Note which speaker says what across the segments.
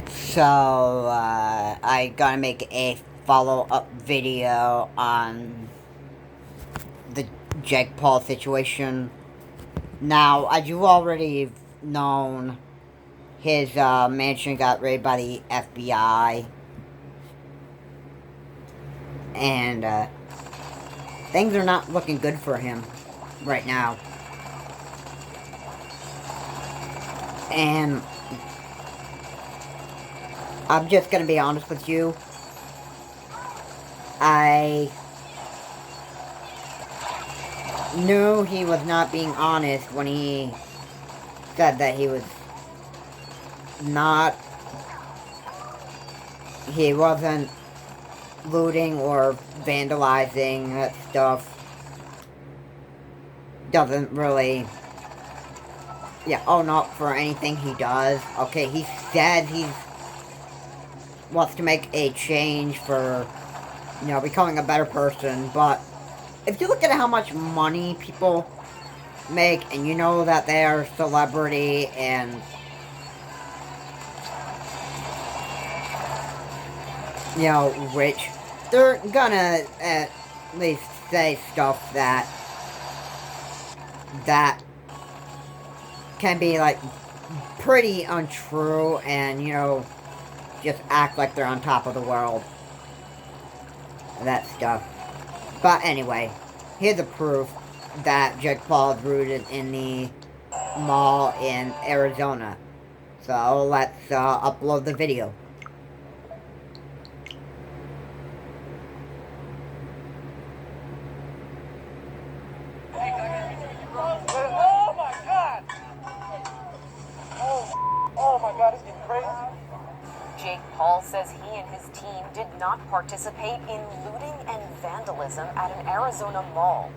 Speaker 1: So, I gotta make a follow-up video on the Jake Paul situation. Now, as you already known, his mansion got raided by the FBI, and things are not looking good for him right now. And I'm just gonna be honest with you. I knew he was not being honest when he said that he wasn't looting or vandalizing. That stuff doesn't really, own up for anything he does. Okay, he said he wants to make a change for, becoming a better person, but if you look at how much money people make, and you know that they're a celebrity and, rich, they're gonna at least say stuff that can be, like, pretty untrue and, just act like they're on top of the world. That stuff. But anyway, here's the proof that Jake Paul is rooted in the mall in Arizona. So let's upload the video.
Speaker 2: Oh my god! Oh my god, it's getting crazy.
Speaker 3: Jake Paul says he and his team did not participate in looting and vandalism at an Arizona mall.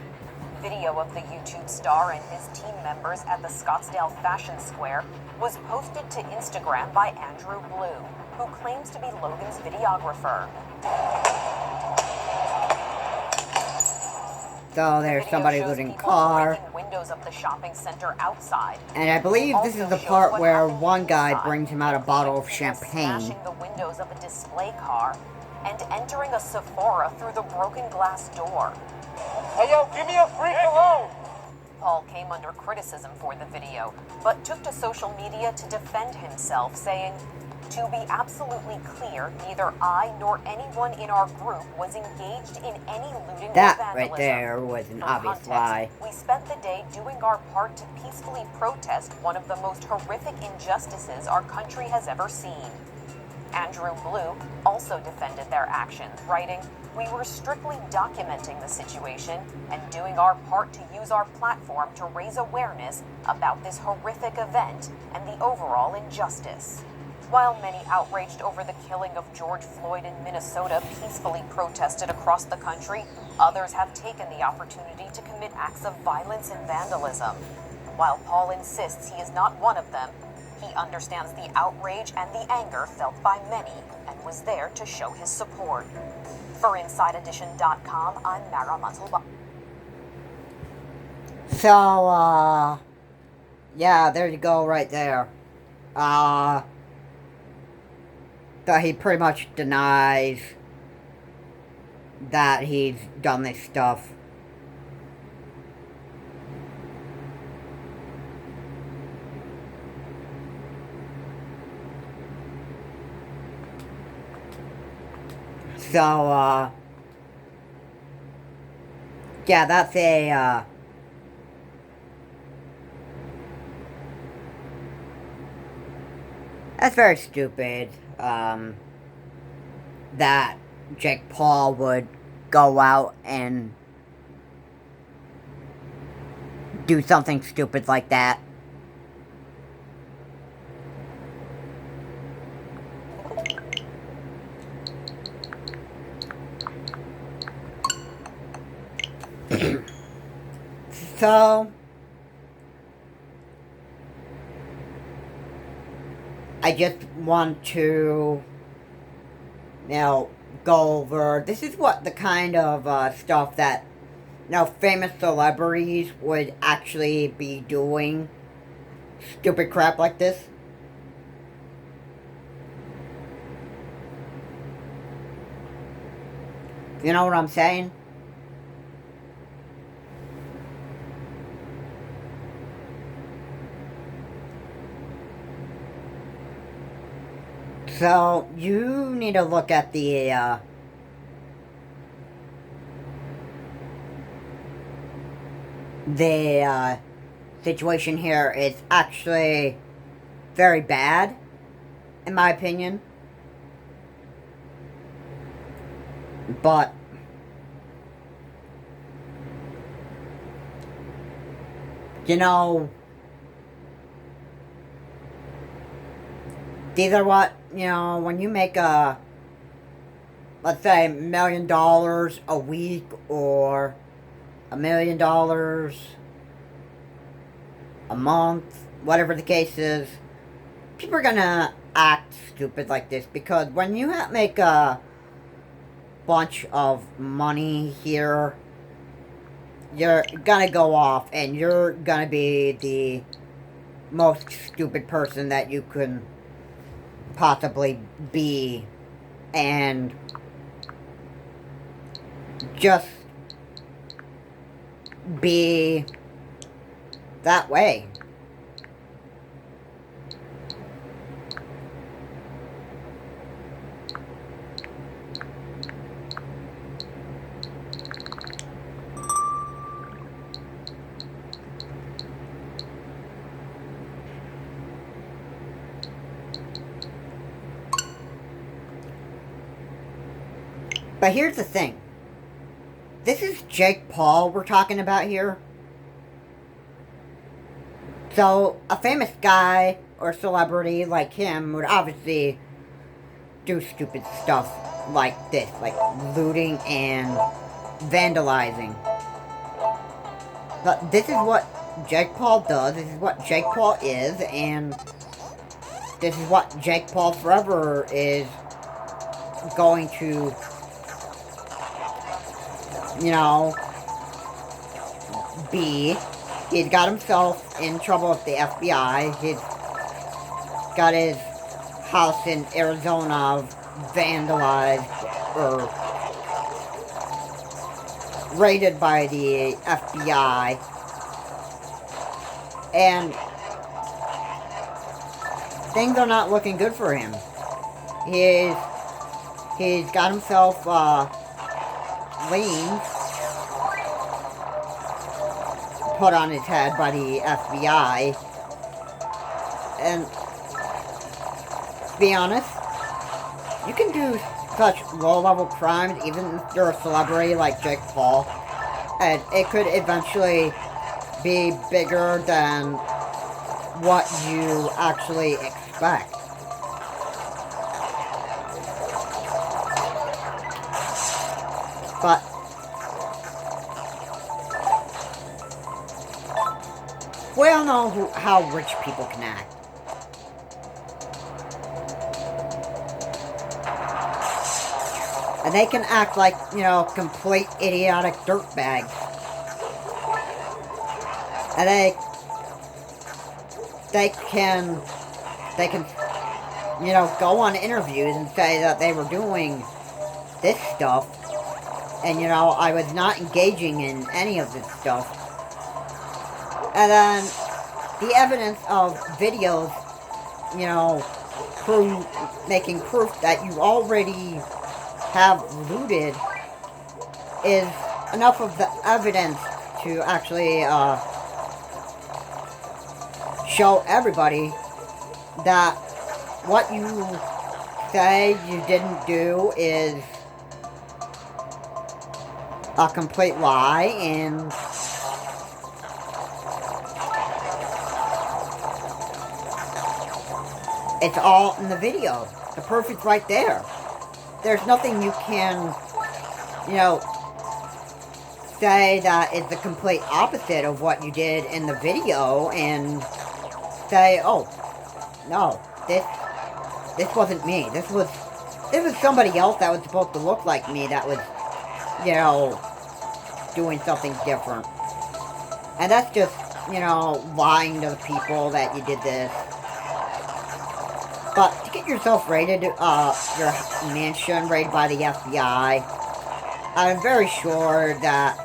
Speaker 3: Video of the YouTube star and his team members at the Scottsdale Fashion Square was posted to Instagram by Andrew Blue, who claims to be Logan's videographer.
Speaker 1: So there's somebody looting a car.
Speaker 3: Windows of the shopping center outside.
Speaker 1: And I believe this is the part where one guy brings him out a bottle of champagne.
Speaker 3: Smashing the windows of a display car and entering a Sephora through the broken glass door.
Speaker 2: Hey yo, give me a free cologne!
Speaker 3: Paul came under criticism for the video, but took to social media to defend himself, saying, "To be absolutely clear, neither I nor anyone in our group was engaged in any looting or vandalism."
Speaker 1: That right there was an obvious lie.
Speaker 3: We spent the day doing our part to peacefully protest one of the most horrific injustices our country has ever seen. Andrew Blue also defended their actions, writing, "We were strictly documenting the situation and doing our part to use our platform to raise awareness about this horrific event and the overall injustice." While many outraged over the killing of George Floyd in Minnesota peacefully protested across the country, others have taken the opportunity to commit acts of violence and vandalism. While Paul insists he is not one of them, he understands the outrage and the anger felt by many and was there to show his support. For InsideEdition.com, I'm Mara Montalban.
Speaker 1: So, yeah, there you go right there. That he pretty much denies that he's done this stuff. So, yeah, that's that's very stupid, that Jake Paul would go out and do something stupid like that. So, I just want to, go over, this is what the kind of stuff that, famous celebrities would actually be doing. Stupid crap like this. You know what I'm saying? So, you need to look at the situation here is actually very bad, in my opinion. But you know, these are what, when you make let's say $1 million a week or $1 million a month, whatever the case is, people are gonna act stupid like this because when you make a bunch of money here, you're gonna go off and you're gonna be the most stupid person that you can possibly be, and just be that way. But here's the thing. This is Jake Paul we're talking about here. So, a famous guy or celebrity like him would obviously do stupid stuff like this, like looting and vandalizing. But this is what Jake Paul does, this is what Jake Paul is, and this is what Jake Paul forever is going to, be. He's got himself in trouble with the FBI. He's got his house in Arizona vandalized or raided by the FBI. And things are not looking good for him. He's got himself liens put on his head by the FBI. And to be honest, you can do such low-level crimes even if you're a celebrity like Jake Paul, and it could eventually be bigger than what you actually expect. But we all know how rich people can act. And they can act like, complete idiotic dirtbags. And they can, go on interviews and say that they were doing this stuff. And, I was not engaging in any of this stuff. And then the evidence of videos, making proof that you already have looted is enough of the evidence to actually show everybody that what you say you didn't do is a complete lie, and it's all in the video. The proof is right there. There's nothing you can, say that is the complete opposite of what you did in the video and say, oh, no, this wasn't me. This was somebody else that was supposed to look like me that was, doing something different. And that's just, lying to the people that you did this. But to get yourself raided, your mansion raided by the FBI, I'm very sure that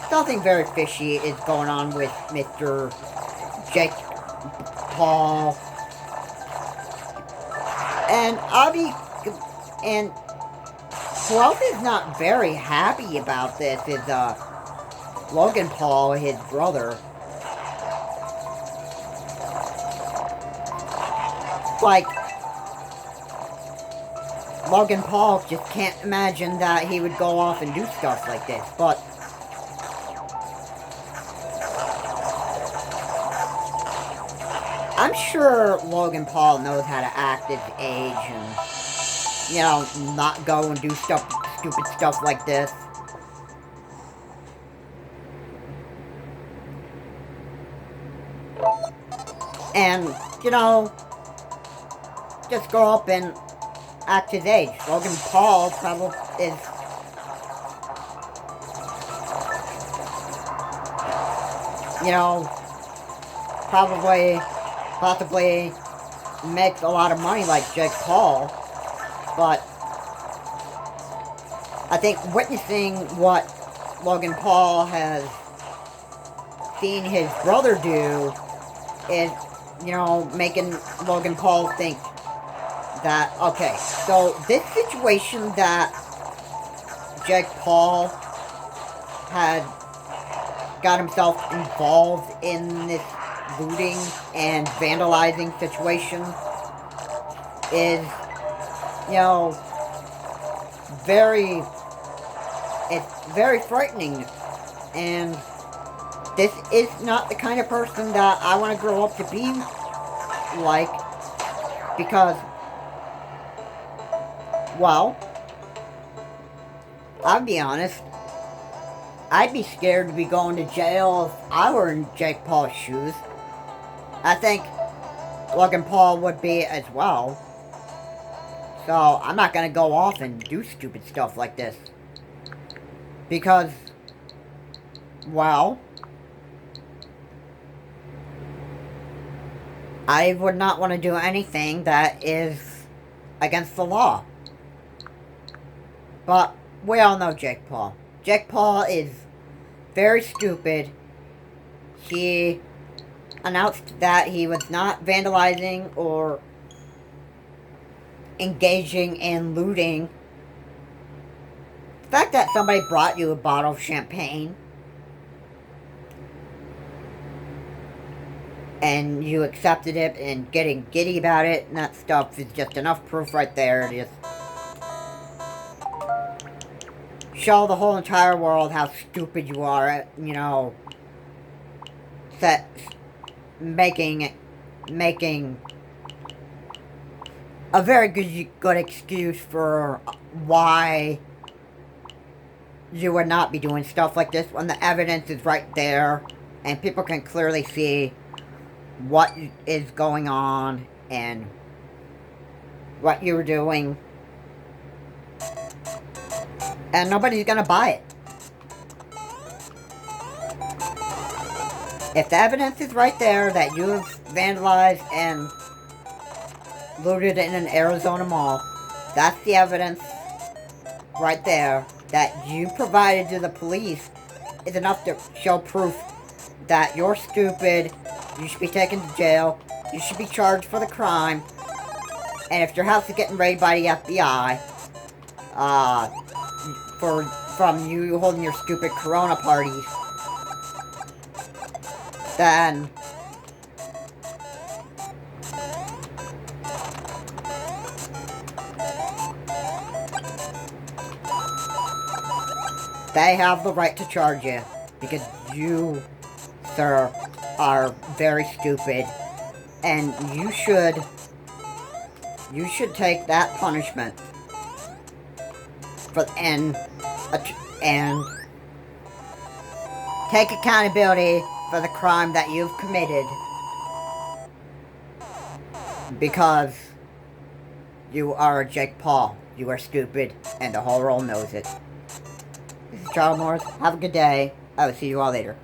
Speaker 1: something very fishy is going on with Mr. Jake Paul. And and who else is not very happy about this is, Logan Paul, his brother. Like, Logan Paul just can't imagine that he would go off and do stuff like this, but I'm sure Logan Paul knows how to act at his age and, you know, not go and do stupid stuff like this. And, you know, just go up and act his age. Logan Paul probably is, you know, possibly makes a lot of money like Jake Paul, but I think witnessing what Logan Paul has seen his brother do is, you know, making Logan Paul think that, okay, so this situation that Jake Paul had got himself involved in, this looting and vandalizing situation, is, you know, it's very frightening, and this is not the kind of person that I want to grow up to be like, because, well, I'll be honest, I'd be scared to be going to jail if I were in Jake Paul's shoes. I think Logan Paul would be as well. So, I'm not going to go off and do stupid stuff like this. Because, well, I would not want to do anything that is against the law. But we all know Jake Paul. Jake Paul is very stupid. He announced that he was not vandalizing or engaging in looting. The fact that somebody brought you a bottle of champagne and you accepted it and getting giddy about it and that stuff is just enough proof right there to just show the whole entire world how stupid you are at, you know, making a very good excuse for why you would not be doing stuff like this when the evidence is right there and people can clearly see what is going on and what you were doing, and nobody's gonna buy it. If the evidence is right there that you've vandalized and looted in an Arizona mall, that's the evidence right there that you provided to the police is enough to show proof that you're stupid, you should be taken to jail, you should be charged for the crime, and if your house is getting raided by the FBI, from you holding your stupid Corona parties, then they have the right to charge you, because you, sir, are very stupid, and you should take that punishment and take accountability for the crime that you've committed, because you are Jake Paul. You are stupid, and the whole world knows it. This is Charles Morris. Have a good day. I will see you all later.